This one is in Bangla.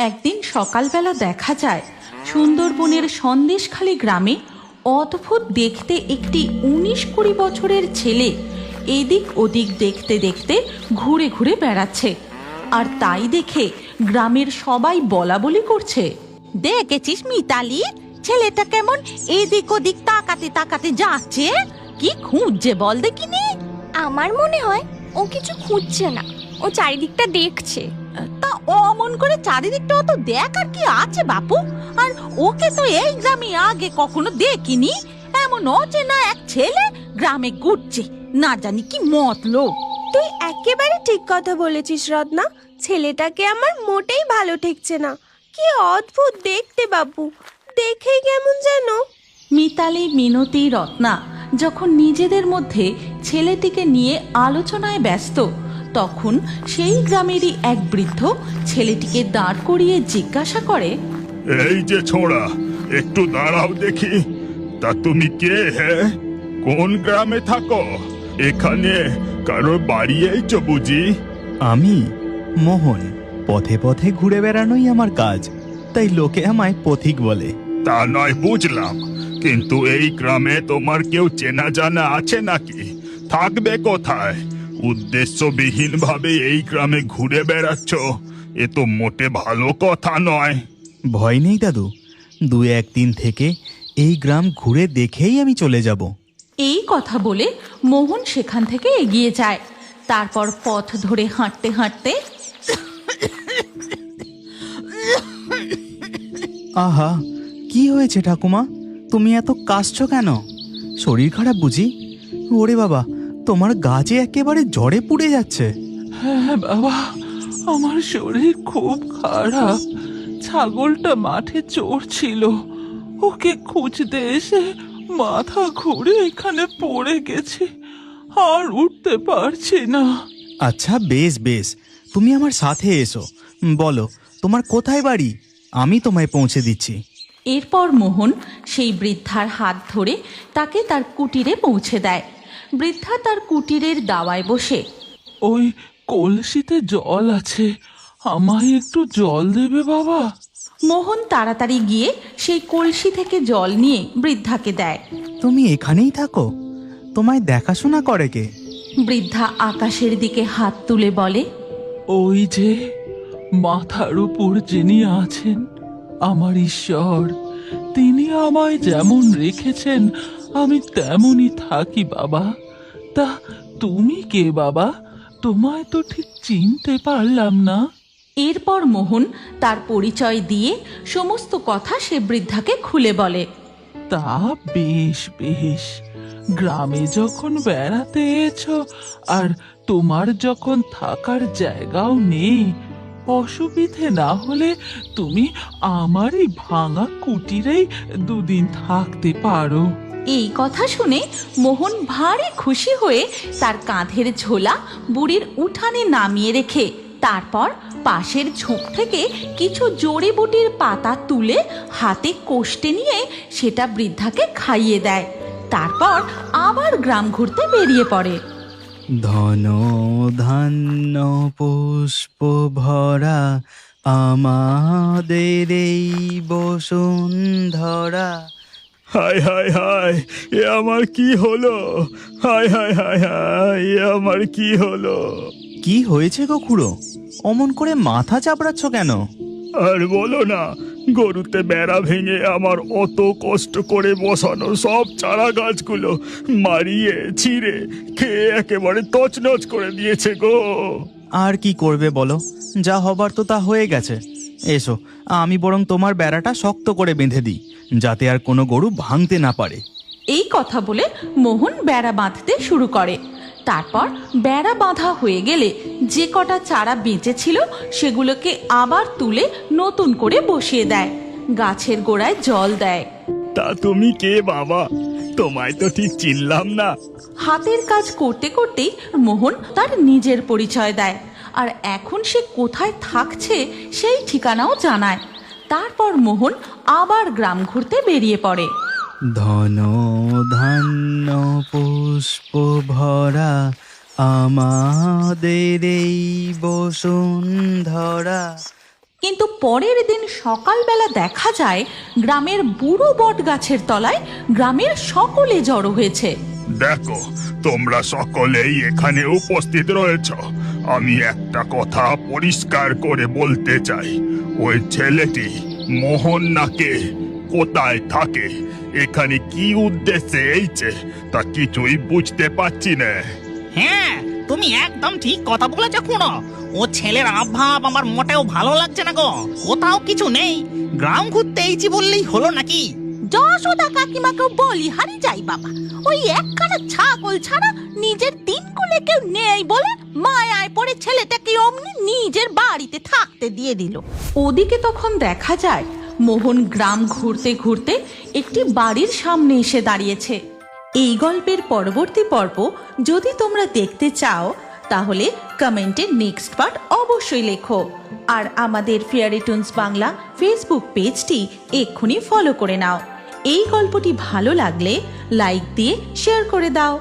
একদিন সকালবেলা দেখা যায় সুন্দরবনের সন্দেশখালী গ্রামে অদ্ভুত দেখতে একটি ১৯-২০ বছরের ছেলে এদিক ওদিক দেখতে দেখতে ঘুরে ঘুরে বেড়াচ্ছে। আর তাই দেখে গ্রামের সবাই বলাবলি করছে, দেখেছিস মিতালি, ছেলেটা কেমন এদিক ওদিক তাকাতে তাকাতে যাচ্ছে, কি খুঁজছে বল দেখিনি? আমার মনে হয় ও কিছু খুঁজছে না, ও চারিদিকটা দেখছে। তা অমন করে চারিদিকটা অত দেখ আর কি আছে বাপু, আর ওকে তো এই গ্রামে আগে কখনো দেখিনি। এমন অচেনা এক ছেলে গ্রামে ঘুরছে, না জানি কি মতলব। তুই একেবারে ঠিক কথা বলেছিস রত্না, ছেলেটাকে আমার মোটেই ভালো ঠেকছে না। কি অদ্ভুত দেখতে বাপু, দেখেই কেমন যেন। মিতালি, মিনতি, রত্না যখন নিজেদের মধ্যে ছেলেটিকে নিয়ে আলোচনায় ব্যস্ত, তখন সেই গ্রামেরই এক বৃদ্ধ ছেলেটিকে দাঁড় করিয়ে জিজ্ঞাসা করে, এই যে ছোড়া, একটু দাঁড়াও দেখি। তা তুমি কে? হ্যাঁ, কোন গ্রামে থাকো? এখানে কারোর বাড়ি এইছো বুঝি? আমি মোহন, পথে পথে ঘুরে বেড়ানোই আমার কাজ, তাই লোকে আমায় পথিক বলে। তা নয় বুঝলাম, কিন্তু এই গ্রামে তোমার কেউ চেনা জানা আছে নাকি? থাকবে কোথায়? উদ্দেশ্যবিহীন ভাবে এই গ্রামে ঘুরে বেড়াচ্ছ, এ তো মোটে ভালো কথা নয়। ভয় নেই দাদু, ২-১ দিন থেকে এই গ্রাম ঘুরে দেখেই আমি চলে যাব। এই কথা বলে মোহন সেখান থেকে এগিয়ে যায়। তারপর পথ ধরে হাঁটতে হাঁটতে আহা, কি হয়েছে ঠাকুমা, তুমি এত কাশছো কেন? শরীর খারাপ বুঝি? ওরে বাবা, তোমার গাছে একেবারে জ্বরে পুড়ে যাচ্ছে। হ্যাঁ বাবা, আমার শরীর খুব খারাপ। ছাগলটা মাঠে চড়ছিল, ওকে খুঁজতে এসে মাথা ঘুরে এখানে পড়ে গেছি, আর উঠতে পারছি না। আচ্ছা বেশ বেশ, তুমি আমার সাথে এসো। বলো তোমার কোথায় বাড়ি, আমি তোমায় পৌঁছে দিচ্ছি। এরপর মোহন সেই বৃদ্ধার হাত ধরে তাকে তার কুটিরে পৌঁছে দেয়। বৃদ্ধা তার কুটিরের দাওয়ায় বসে, ওই কলসিতে জল আছে, আমায় একটু জল দেবে বাবা? মোহন তাড়াতাড়ি গিয়ে সেই কলসি থেকে জল নিয়ে বৃদ্ধাকে দেয়। তুমি এখানেই থাকো? তোমায় দেখাশোনা করে কে? বৃদ্ধা আকাশের দিকে হাত তুলে বলে, ওই যে মাথার উপর যিনি আছেন, আমার ঈশ্বর, তিনি আমায় যেমন রেখেছেন আমি তেমনই থাকি বাবা। তা তুমি কে বাবা? তোমায় তো ঠিক চিনতে পারলাম না। এরপর মোহন তার পরিচয় দিয়ে সমস্ত কথা সে বৃদ্ধাকে খুলে বলে। তা বেশ বেশ, গ্রামে যখন বেড়াতে এছো আর তোমার যখন থাকার জায়গাও নেই, অসুবিধে না হলে তুমি আমার এই ভাঙা কুটিরেই ২ দিন থাকতে পারো। এই কথা শুনে মোহন ভারী খুশি হয়ে তার কাঁধের ঝোলা বুড়ির উঠানে নামিয়ে রেখে তারপর পাশের ঝোপ থেকে কিছু জড়িবুটির পাতা তুলে হাতে কোষ্টে নিয়ে সেটা বৃদ্ধাকে খাইয়ে দেয়। তারপর আবার গ্রাম ঘুরতে বেরিয়ে পড়ে। ধন ধান্য পুষ্প ভরা আমাদের এই বসুন্ধরা। হায় হায় হায়, এ আমার কি হলো? হায় হায় হায় হায়, এ আমার কি হলো? কি হয়েছে গো খুড়ো, অমন করে মাথা চাপড়াচ্ছ কেন? আর বলো না, গরুতে বেড়া ভেঙে আমার অত কষ্ট করে বসানো সব চারা গাছগুলো মারিয়ে ছিঁড়ে খেয়ে একেবারে তছনছ করে দিয়েছে গো। আর কি করবে বলো, যা হবার তো তা হয়ে গেছে। এসো, আমি বরং তোমার বেড়াটা শক্ত করে বেঁধে দিই, যাতে আর কোনো গরু ভাঙতে না পারে। এই কথা বলে মোহন বেড়া বাঁধতে শুরু করে। তারপর বেড়া বাঁধা হয়ে গেলে যে কটা চারা বেঁচেছিল সেগুলোকে আবার তুলে নতুন করে বসিয়ে দেয়, গাছের গোড়ায় জল দেয়। তা তুমি কে বাবা? তোমায় তো ঠিক চিনলাম না। হাতের কাজ করতে করতেই মোহন তার নিজের পরিচয় দেয়, আর এখন সে কোথায় থাকছে সেই ঠিকানাও জানায়। তারপর মোহন আবার গ্রাম ঘুরতে বেরিয়ে পড়ে। ধন ধান্য পুষ্প ভরা আমাদের এই বসুন্ধরা। কিন্তু পরের দিন সকালবেলা দেখা যায় গ্রামের বুড়ো বট গাছের তলায় গ্রামের সকলে জড়ো হয়েছে। দেখো, তোমরা সকলেই এখানে উপস্থিত রয়েছ। আমি একটা কথা পরিষ্কার করে বলতে চাই, ওই ছেলেটি মোহন নাকে কোথায় থাকে, এখানে কি উদ্দেশ্যে এইছে তা কিছুই বুঝতে পারছি না। হ্যাঁ, তুমি একদম ঠিক কথা বলেছ খুড়ো। ও ছেলের আভাব আমার মোটেও ভালো লাগছে না গো। কোথাও কিছু নেই, গ্রাম ঘুরতে এইছি বললেই হলো নাকি? যশোদা কাকিমাকেও বলি হারি যাই বাবা, ওই একখানা ছাগল ছাড়া নিজের তিন কোলে কেউ নেই বলে মায়ায় পড়ে ছেলেটাকে অমনি নিজের বাড়িতে থাকতে দিয়ে দিল। ওদিকে তখন দেখা যায় মোহন গ্রাম ঘুরতে ঘুরতে একটি বাড়ির সামনে এসে দাঁড়িয়েছে। এই গল্পের পরবর্তী পর্ব যদি তোমরা দেখতে চাও তাহলে কমেন্টে নেক্সট পার্ট অবশ্যই লেখো। আর আমাদের ফেয়ারি টুনস বাংলা ফেসবুক পেজটি এক্ষুনি ফলো করে নাও। এই গল্পটি ভালো লাগলে লাইক দিয়ে শেয়ার করে দাও।